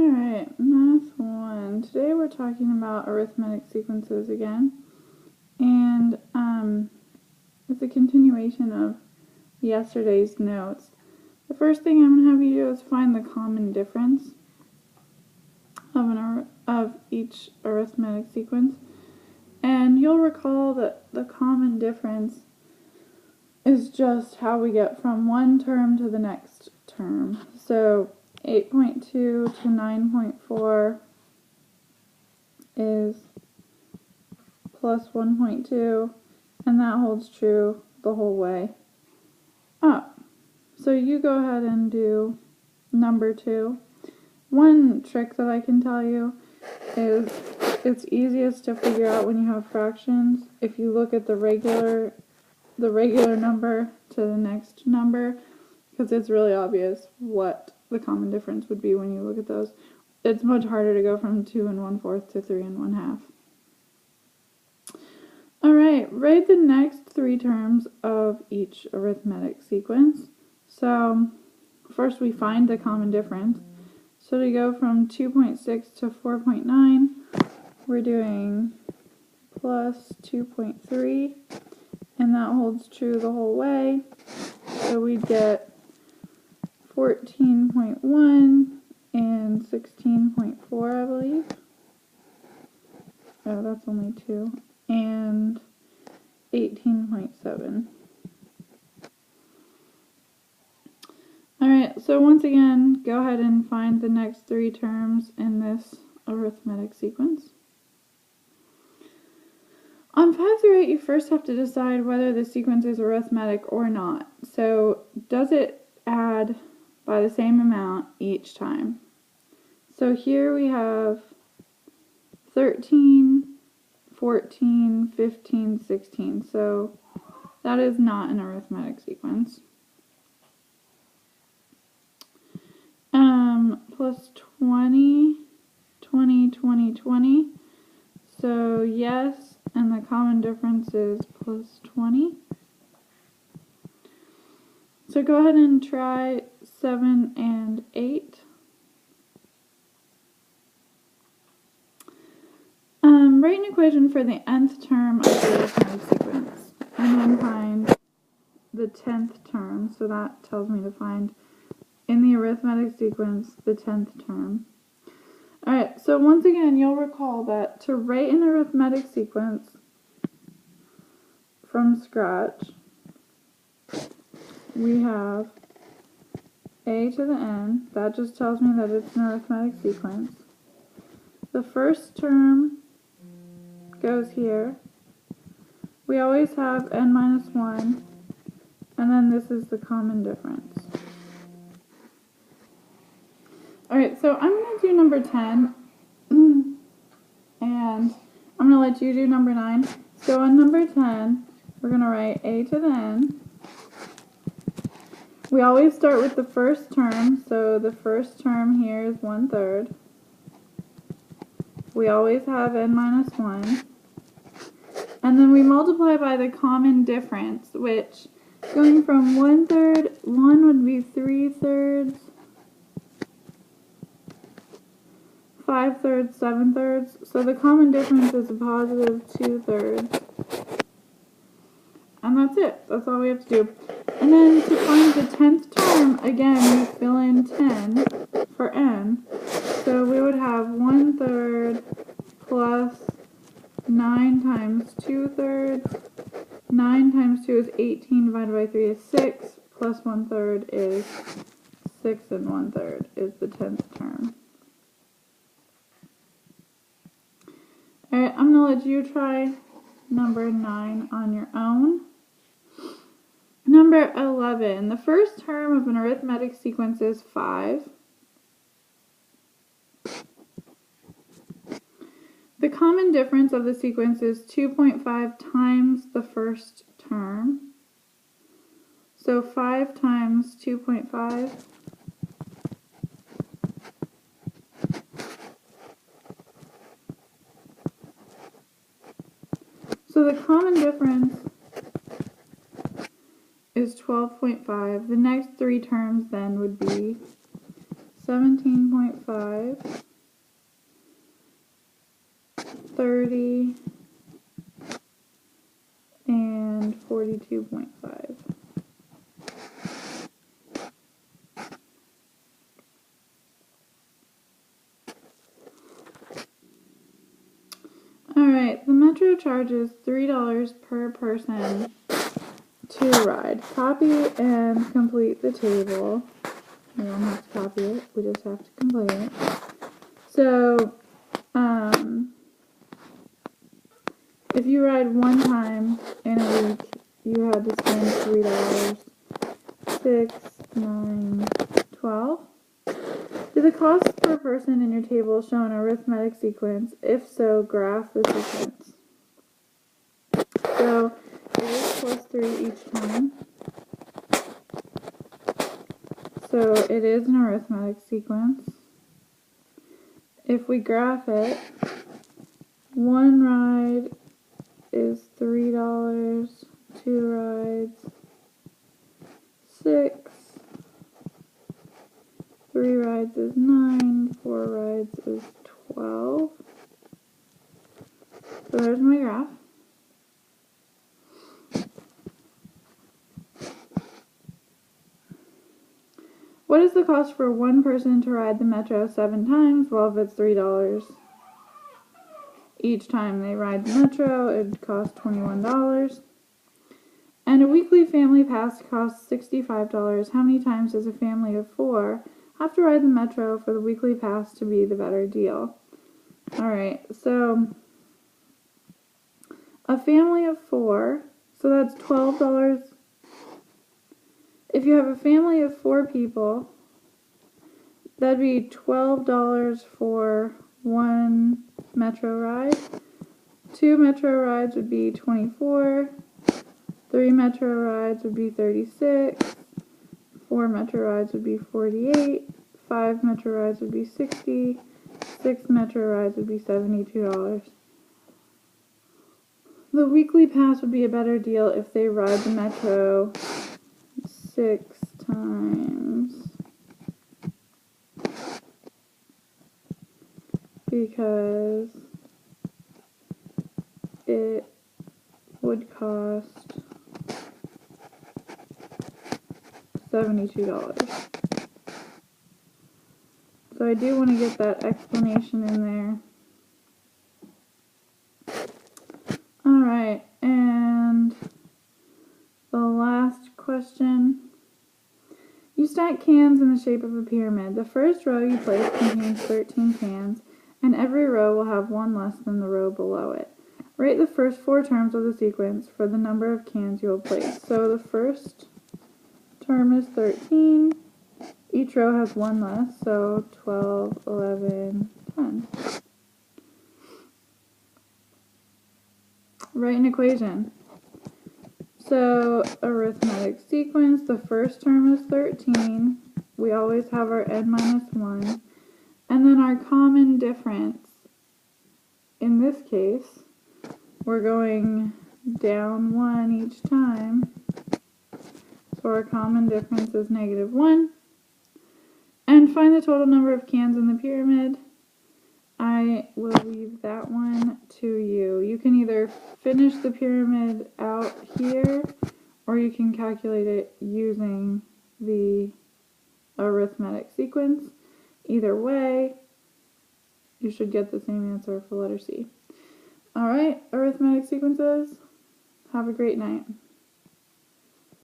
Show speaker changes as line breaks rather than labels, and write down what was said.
Alright, Math 1. Today we're talking about arithmetic sequences again. And it's a continuation of yesterday's notes. The first thing I'm going to have you do is find the common difference of each arithmetic sequence. And you'll recall that the common difference is just how we get from one term to the next term. So 8.2 to 9.4 is plus 1.2, and that holds true the whole way up. So you go ahead and do number 2. One trick that I can tell you is it's easiest to figure out when you have fractions if you look at the regular number to the next number, because it's really obvious what the common difference would be when you look at those. It's much harder to go from 2 1/4 to 3 1/2. Alright, write the next 3 terms of each arithmetic sequence. So first we find the common difference. So to go from 2.6 to 4.9, we're doing plus 2.3, and that holds true the whole way. So we get 14.1 and 16.4, I believe. Oh, that's only 2. And 18.7. Alright, so once again, go ahead and find the next 3 terms in this arithmetic sequence. On 5 through 8, you first have to decide whether the sequence is arithmetic or not. So, does it add by the same amount each time? So here we have 13, 14, 15, 16. So that is not an arithmetic sequence. Plus 20, 20, 20, 20. So yes, and the common difference is plus 20. So go ahead and try 7 and 8. Write an equation for the nth term of the arithmetic sequence, and then find the 10th term. So that tells me to find, in the arithmetic sequence, the 10th term. Alright, so once again, you'll recall that to write an arithmetic sequence from scratch, we have a to the n. That just tells me that it's an arithmetic sequence. The first term goes here. We always have n minus 1, and then this is the common difference. Alright, so I'm going to do number 10, and I'm going to let you do number 9. So on number 10, we're going to write a to the n. We always start with the first term, so the first term here is 1/3. We always have n minus 1. And then we multiply by the common difference, which, going from 1/3, 1 would be 3/3, 5/3, 7/3. So the common difference is a positive 2/3. And that's it. That's all we have to do. And then to find the 10th term, again, we fill in 10 for n. So we would have 1/3 plus 9 times 2/3. 9 times 2 is 18, divided by 3 is 6, plus 1/3 is 6 and 1/3 is the 10th term. Alright, I'm going to let you try number 9 on your own. Number 11. The first term of an arithmetic sequence is 5. The common difference of the sequence is 2.5 times the first term. So 5 times 2.5. So the common difference is 12.5. The next 3 terms then would be 17.5, 30, and 42.5. Alright, the Metro charges $3 per person to ride. Copy and complete the table. We don't have to copy it, we just have to complete it. So, if you ride one time in a week, you had to spend $3. 6, 9, 12. Do the costs per person in your table show an arithmetic sequence? If so, graph the sequence. So, it is plus 3 each time. So, it is an arithmetic sequence. If we graph it, one ride is $3, two rides, 6, 3 rides is 9, 4 rides is 12. So there's my graph. What is the cost for one person to ride the Metro 7 times? Well, if it's $3 each time they ride the Metro, it'd cost $21. And a weekly family pass costs $65. How many times does a family of 4 have to ride the Metro for the weekly pass to be the better deal? Alright, so a family of 4, so that's $12. If you have a family of 4 people, that'd be $12 for one Metro ride. 2 Metro rides would be 24. 3 Metro rides would be 36. 4 Metro rides would be 48. 5 Metro rides would be 60. 6 Metro rides would be $72. The weekly pass would be a better deal if they ride the Metro 6 times, because it would cost $72. So I do want to get that explanation in there. Alright, and the last question. You stack cans in the shape of a pyramid. The first row you place contains 13 cans, and every row will have one less than the row below it. Rate the first 4 terms of the sequence for the number of cans you will place. So the first term is 13. Each row has one less, so 12, 11, 10. Write an equation. So, arithmetic sequence, the first term is 13. We always have our n minus 1. And then our common difference, in this case, we're going down 1 each time. So our common difference is -1. And find the total number of cans in the pyramid. I will leave that one to you. You can either finish the pyramid out here, or you can calculate it using the arithmetic sequence. Either way, you should get the same answer for letter C. Alright, arithmetic sequences. Have a great night.